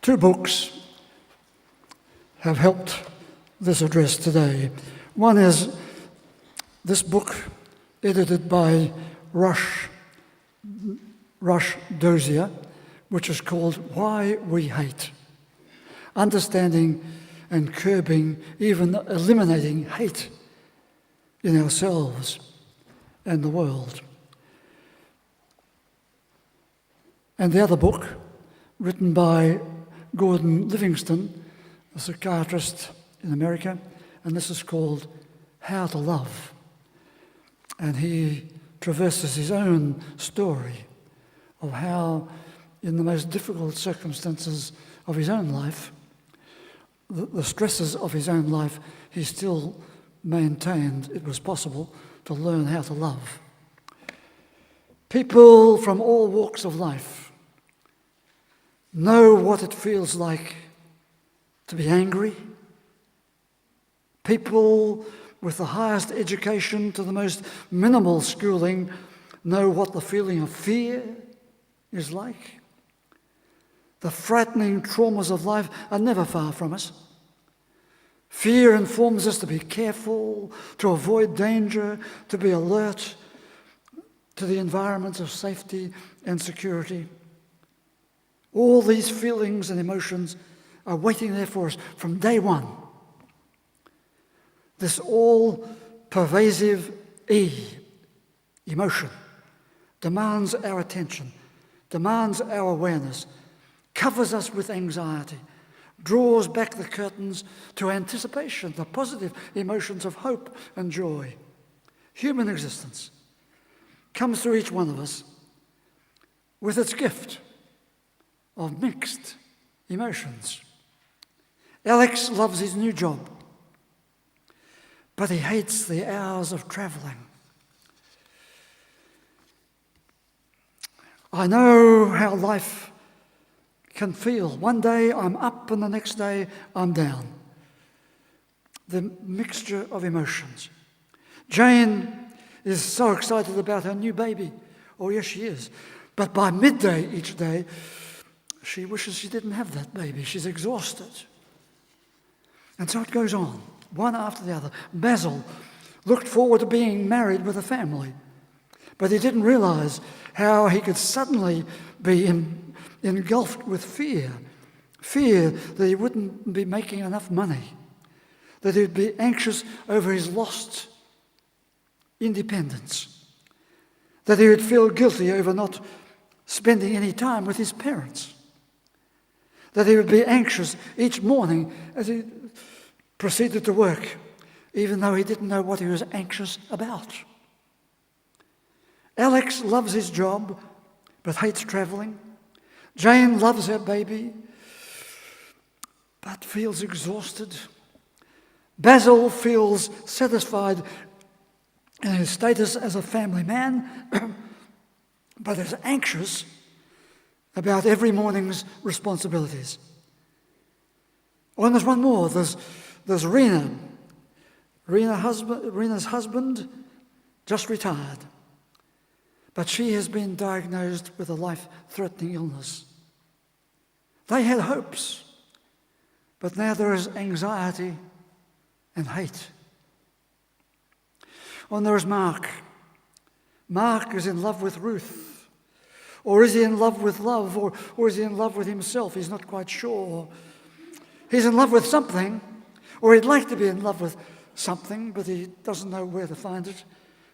Two books have helped this address today. One is this book, edited by Rush Dozier, which is called Why We Hate: Understanding and Curbing, Even Eliminating Hate in Ourselves and the World. And the other book, written by Gordon Livingston, a psychiatrist in America, and this is called How to Love. And he traverses his own story of how, in the most difficult circumstances of his own life, the stresses of his own life, he still maintained it was possible to learn how to love. People from all walks of life know what it feels like to be angry. People with the highest education to the most minimal schooling know what the feeling of fear is like. The frightening traumas of life are never far from us. Fear informs us to be careful, to avoid danger, to be alert to the environments of safety and security. All these feelings and emotions are waiting there for us from day one. This all-pervasive emotion demands our attention, demands our awareness, covers us with anxiety, draws back the curtains to anticipation, the positive emotions of hope and joy. Human existence comes through each one of us with its gift of mixed emotions. Alex loves his new job, but he hates the hours of travelling. I know how life can feel. One day I'm up and the next day I'm down. The mixture of emotions. Jane is so excited about her new baby. Oh, yes, she is. But by midday each day, she wishes she didn't have that baby. She's exhausted. And so it goes on, one after the other. Basil looked forward to being married with a family, but he didn't realize how he could suddenly be engulfed with fear. Fear that he wouldn't be making enough money, that he'd be anxious over his lost independence, that he would feel guilty over not spending any time with his parents, that he would be anxious each morning as he proceeded to work, even though he didn't know what he was anxious about. Alex loves his job, but hates travelling. Jane loves her baby, but feels exhausted. Basil feels satisfied in his status as a family man, but is anxious about every morning's responsibilities. Oh, and there's one more. There's Rena. Rena's husband just retired, but she has been diagnosed with a life-threatening illness. They had hopes, but now there is anxiety and hate. Oh, and there is Mark. Mark is in love with Ruth. Or is he in love with love? Or is he in love with himself? He's not quite sure. He's in love with something, or he'd like to be in love with something, but he doesn't know where to find it.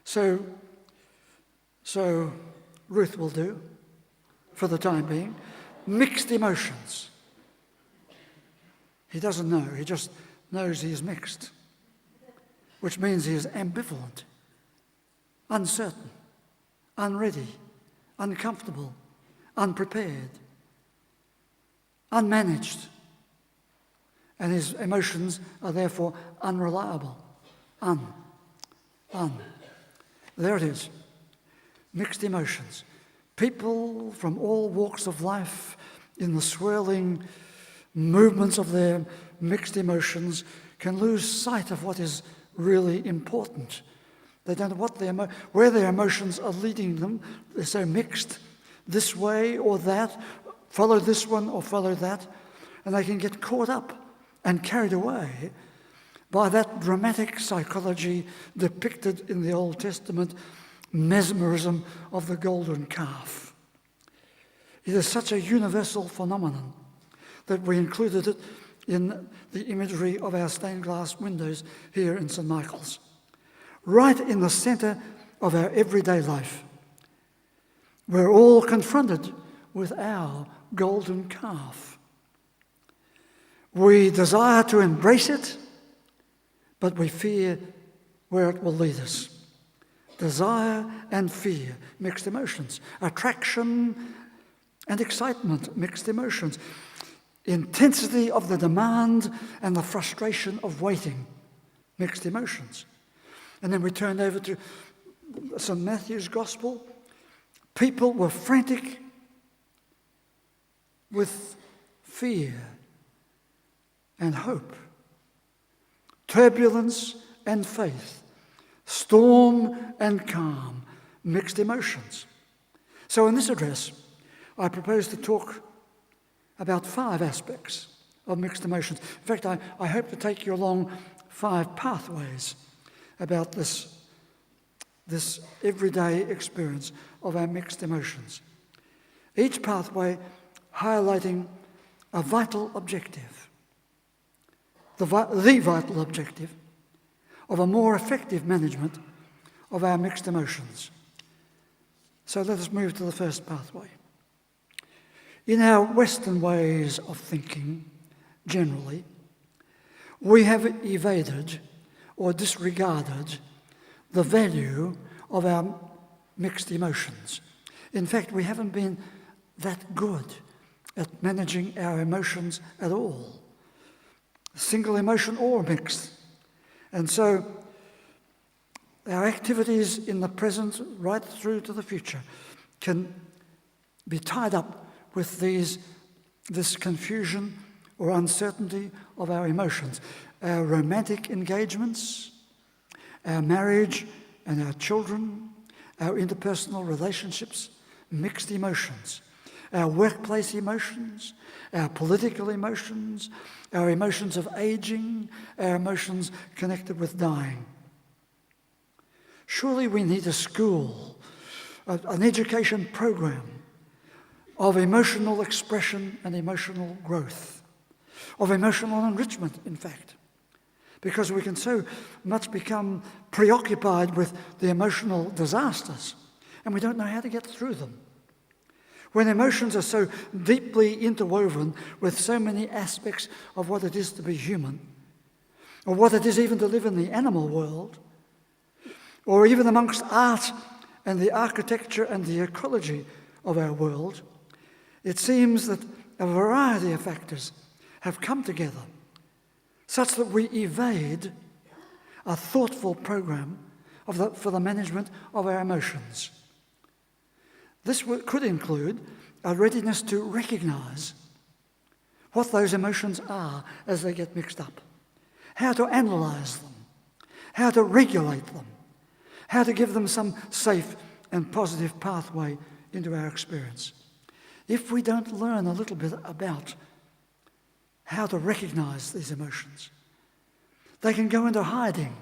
So Ruth will do for the time being. Mixed emotions. He doesn't know. He just knows he is mixed, which means he is ambivalent, uncertain, unready, uncomfortable, unprepared, unmanaged. And his emotions are therefore unreliable. There it is. Mixed emotions. People from all walks of life, in the swirling movements of their mixed emotions, can lose sight of what is really important. They don't know where their emotions are leading them. They're so mixed, this way or that, follow this one or follow that. and they can get caught up and carried away by that dramatic psychology depicted in the Old Testament mesmerism of the golden calf. It is such a universal phenomenon that we included it in the imagery of our stained glass windows here in St. Michael's, right in the centre of our everyday life. We're all confronted with our golden calf. We desire to embrace it, but we fear where it will lead us. Desire and fear, mixed emotions. Attraction and excitement, mixed emotions. Intensity of the demand and the frustration of waiting, mixed emotions. And then we turned over to St. Matthew's Gospel. People were frantic with fear and hope, turbulence and faith, storm and calm, mixed emotions. So in this address, I propose to talk about 5 aspects of mixed emotions. In fact, I hope to take you along 5 pathways about this everyday experience of our mixed emotions. Each pathway highlighting a vital objective, the vital objective of a more effective management of our mixed emotions. So let us move to the first pathway. In our Western ways of thinking, generally, we have evaded or disregarded the value of our mixed emotions. In fact, we haven't been that good at managing our emotions at all, single emotion or mixed. And so our activities in the present right through to the future can be tied up with this confusion or uncertainty of our emotions. Our romantic engagements, our marriage and our children, our interpersonal relationships, mixed emotions. Our workplace emotions, our political emotions, our emotions of aging, our emotions connected with dying. Surely we need a school, an education program of emotional expression and emotional growth, of emotional enrichment, in fact, because we can so much become preoccupied with the emotional disasters and we don't know how to get through them. When emotions are so deeply interwoven with so many aspects of what it is to be human, or what it is even to live in the animal world, or even amongst art and the architecture and the ecology of our world, it seems that a variety of factors have come together such that we evade a thoughtful program for the management of our emotions. This could include a readiness to recognize what those emotions are as they get mixed up, how to analyze them, how to regulate them, how to give them some safe and positive pathway into our experience. If we don't learn a little bit about how to recognize these emotions, they can go into hiding.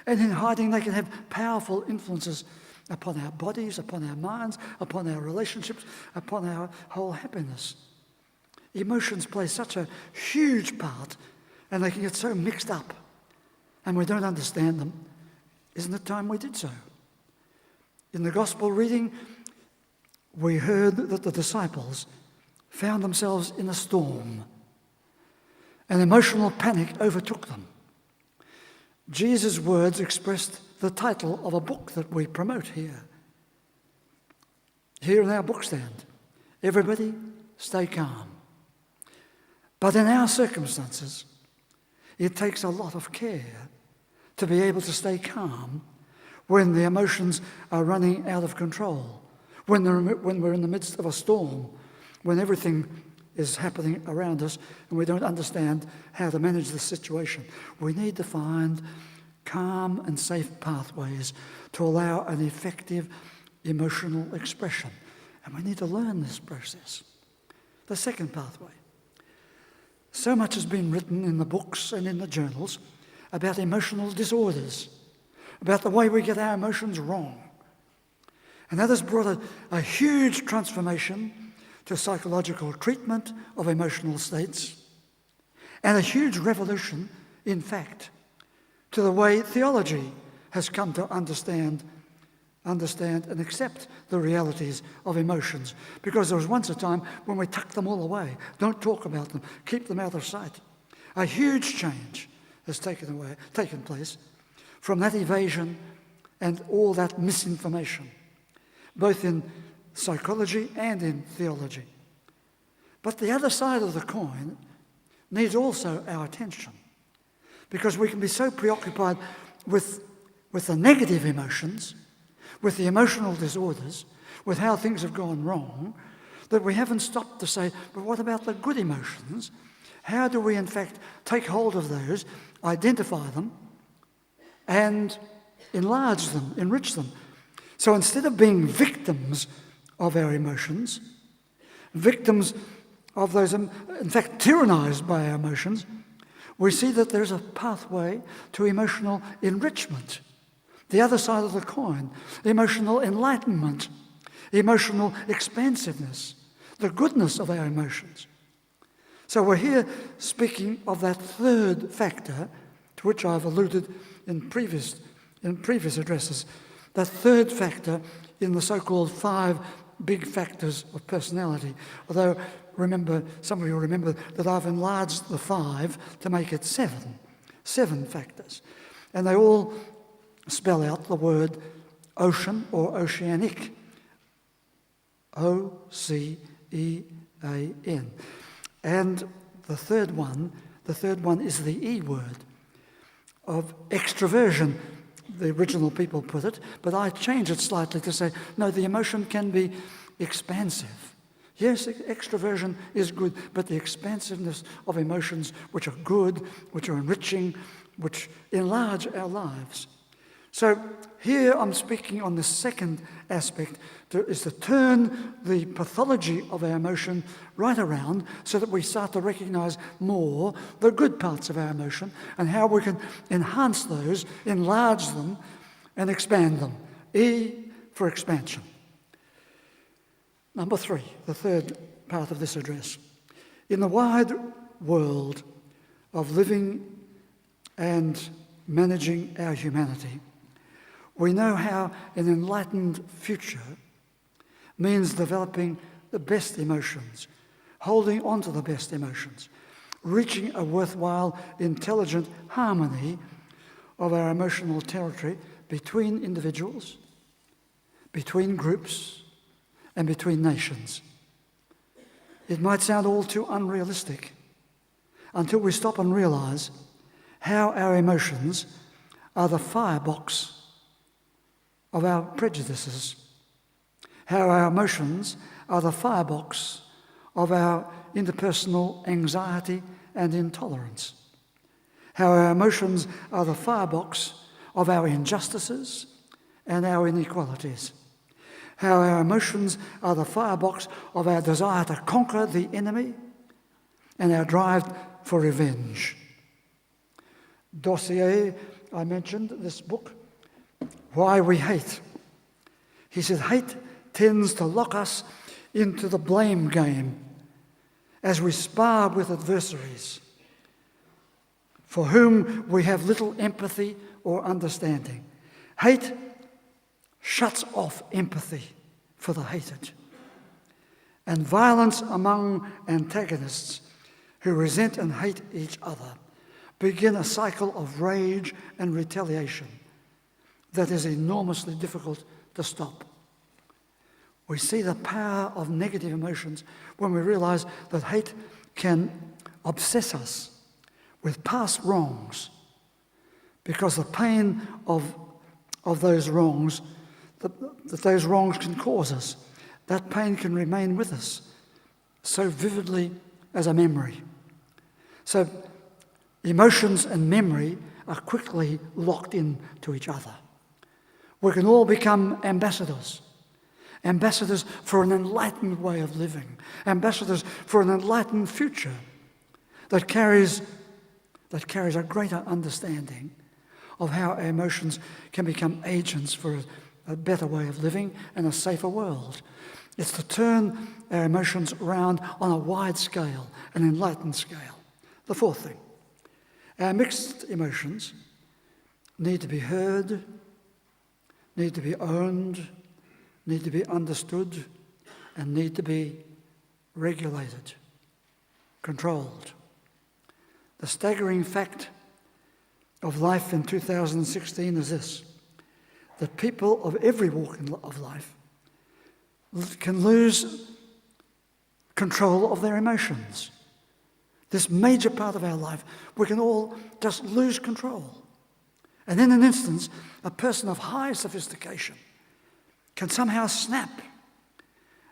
And in hiding, they can have powerful influences upon our bodies, upon our minds, upon our relationships, upon our whole happiness. Emotions play such a huge part, and they can get so mixed up, and we don't understand them. Isn't it time we did so? In the gospel reading, we heard that the disciples found themselves in a storm. An emotional panic overtook them. Jesus' words expressed the title of a book that we promote here in our bookstand. Everybody, stay calm. But in our circumstances, it takes a lot of care to be able to stay calm when the emotions are running out of control, when we're in the midst of a storm, when everything is happening around us and we don't understand how to manage the situation. We need to find calm and safe pathways to allow an effective emotional expression. And we need to learn this process. The second pathway, So much has been written in the books and in the journals about emotional disorders, about the way we get our emotions wrong. And that has brought a huge transformation to psychological treatment of emotional states, and a huge revolution, in fact, to the way theology has come to understand and accept the realities of emotions. Because there was once a time when we tucked them all away. Don't talk about them. Keep them out of sight. A huge change has taken place from that evasion and all that misinformation, both in psychology and in theology. But the other side of the coin needs also our attention, because we can be so preoccupied with the negative emotions, with the emotional disorders, with how things have gone wrong, that we haven't stopped to say, but what about the good emotions? How do we in fact take hold of those, identify them, and enlarge them, enrich them? So instead of being victims of our emotions, victims of those, in fact tyrannized by our emotions, we see that there's a pathway to emotional enrichment. The other side of the coin, emotional enlightenment, emotional expansiveness, the goodness of our emotions. So we're here speaking of that third factor to which I've alluded in previous addresses, that third factor in the so-called 5 big factors of personality. Although, some of you remember that I've enlarged the 5 to make it 7 factors. And they all spell out the word ocean or oceanic. O-C-E-A-N. And the third one is the E word of extroversion. The original people put it, but I change it slightly to say, no, the emotion can be expansive. Yes, extroversion is good, but the expansiveness of emotions which are good, which are enriching, which enlarge our lives. So here I'm speaking on the second aspect, is to turn the pathology of our emotion right around so that we start to recognize more the good parts of our emotion and how we can enhance those, enlarge them, and expand them. E for expansion. Number 3, the third part of this address. In the wide world of living and managing our humanity, we know how an enlightened future means developing the best emotions, holding on to the best emotions, reaching a worthwhile, intelligent harmony of our emotional territory between individuals, between groups, and between nations. It might sound all too unrealistic until we stop and realize how our emotions are the firebox of our prejudices, how our emotions are the firebox of our interpersonal anxiety and intolerance, how our emotions are the firebox of our injustices and our inequalities, how our emotions are the firebox of our desire to conquer the enemy and our drive for revenge. Dossier, I mentioned this book, Why We Hate. He said, hate tends to lock us into the blame game as we spar with adversaries for whom we have little empathy or understanding. Hate shuts off empathy for the hated. And violence among antagonists who resent and hate each other begin a cycle of rage and retaliation that is enormously difficult to stop. We see the power of negative emotions when we realize that hate can obsess us with past wrongs, because the pain of those wrongs, that those wrongs can cause us, that pain can remain with us so vividly as a memory. So emotions and memory are quickly locked into each other. We can all become ambassadors for an enlightened way of living, ambassadors for an enlightened future, that carries a greater understanding of how our emotions can become agents for a better way of living and a safer world. It's to turn our emotions around on a wide scale, an enlightened scale. The fourth thing, our mixed emotions need to be heard, need to be owned, need to be understood, and need to be regulated, controlled. The staggering fact of life in 2016 is this, that people of every walk of life can lose control of their emotions. This major part of our life, we can all just lose control. And in an instance, a person of high sophistication can somehow snap,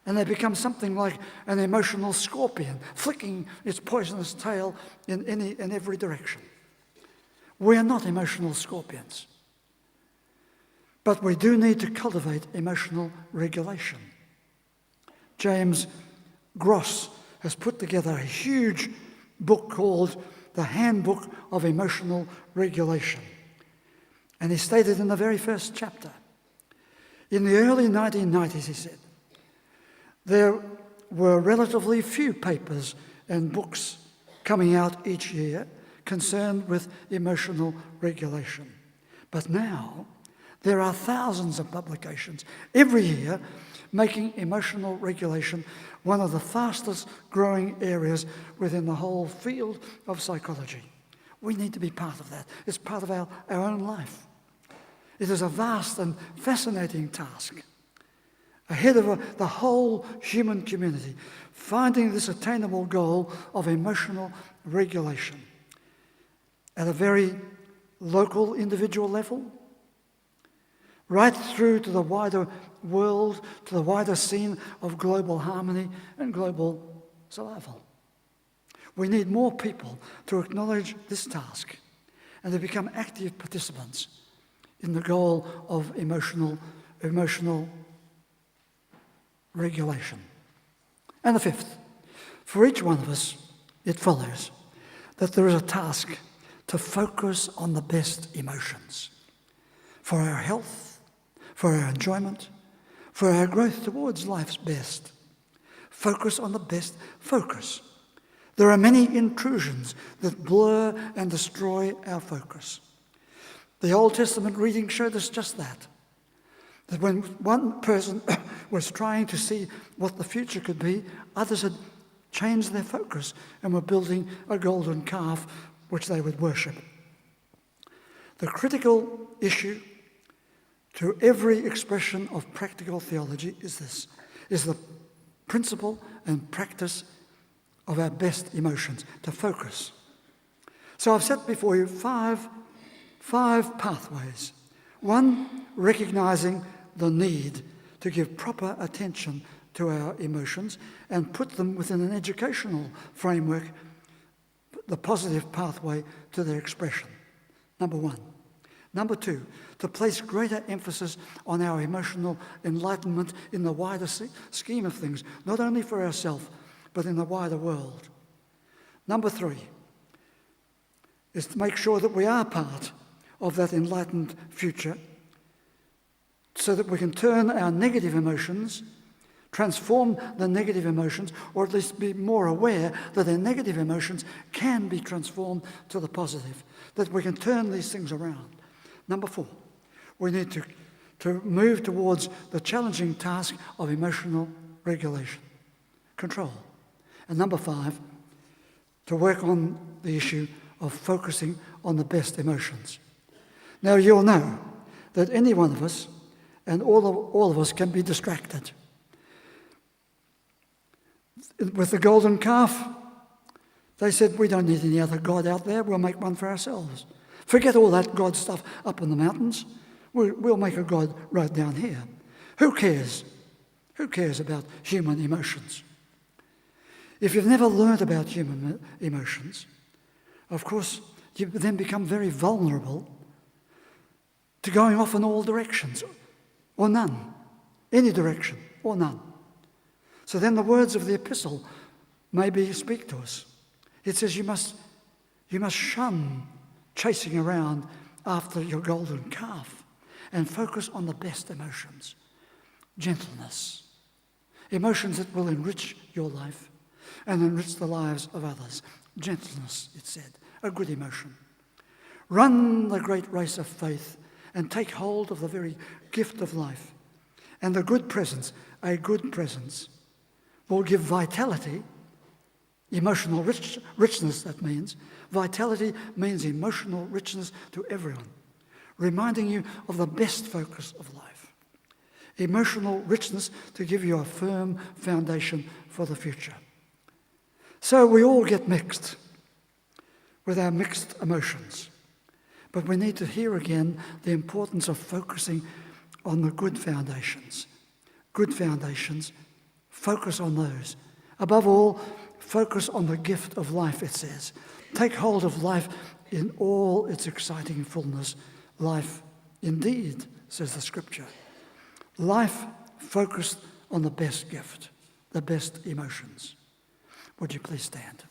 and they become something like an emotional scorpion, flicking its poisonous tail in every direction. We are not emotional scorpions, but we do need to cultivate emotional regulation. James Gross has put together a huge book called The Handbook of Emotional Regulation. And he stated in the very first chapter, in the early 1990s, he said, there were relatively few papers and books coming out each year concerned with emotional regulation. But now there are thousands of publications every year making emotional regulation one of the fastest growing areas within the whole field of psychology. We need to be part of that. It's part of our own life. It is a vast and fascinating task ahead of the whole human community, finding this attainable goal of emotional regulation at a very local, individual level, right through to the wider world, to the wider scene of global harmony and global survival. We need more people to acknowledge this task and to become active participants in the goal of emotional regulation. And the fifth, for each one of us, it follows that there is a task to focus on the best emotions for our health, for our enjoyment, for our growth towards life's best. Focus on the best focus. There are many intrusions that blur and destroy our focus. The Old Testament reading showed us just that when one person was trying to see what the future could be, others had changed their focus and were building a golden calf which they would worship. The critical issue to every expression of practical theology is this, is the principle and practice of our best emotions, to focus. So I've set before you five pathways. One, recognizing the need to give proper attention to our emotions and put them within an educational framework, the positive pathway to their expression. Number one. Number two, to place greater emphasis on our emotional enlightenment in the wider scheme of things, not only for ourselves, but in the wider world. Number three is to make sure that we are part of that enlightened future so that we can turn our negative emotions, transform the negative emotions, or at least be more aware that the negative emotions can be transformed to the positive, that we can turn these things around. Number four, we need to move towards the challenging task of emotional regulation, control. And number five, to work on the issue of focusing on the best emotions. Now you'll know that any one of us and all of us can be distracted. With the golden calf, they said, we don't need any other God out there, we'll make one for ourselves. Forget all that God stuff up in the mountains. We'll make a God right down here. Who cares? Who cares about human emotions? If you've never learned about human emotions, of course, you then become very vulnerable to going off in all directions, or none. Any direction, or none. So then the words of the epistle maybe speak to us. It says you must shun chasing around after your golden calf and focus on the best emotions. Gentleness. Emotions that will enrich your life and enrich the lives of others. Gentleness, it said, a good emotion. Run the great race of faith and take hold of the very gift of life. And the good presence, a good presence, will give vitality, emotional richness, that means. Vitality means emotional richness to everyone, reminding you of the best focus of life. Emotional richness to give you a firm foundation for the future. So we all get mixed with our mixed emotions. But we need to hear again the importance of focusing on the good foundations. Good foundations, focus on those. Above all, focus on the gift of life, it says. Take hold of life in all its exciting fullness. Life indeed, says the Scripture. Life focused on the best gift, the best emotions. Would you please stand?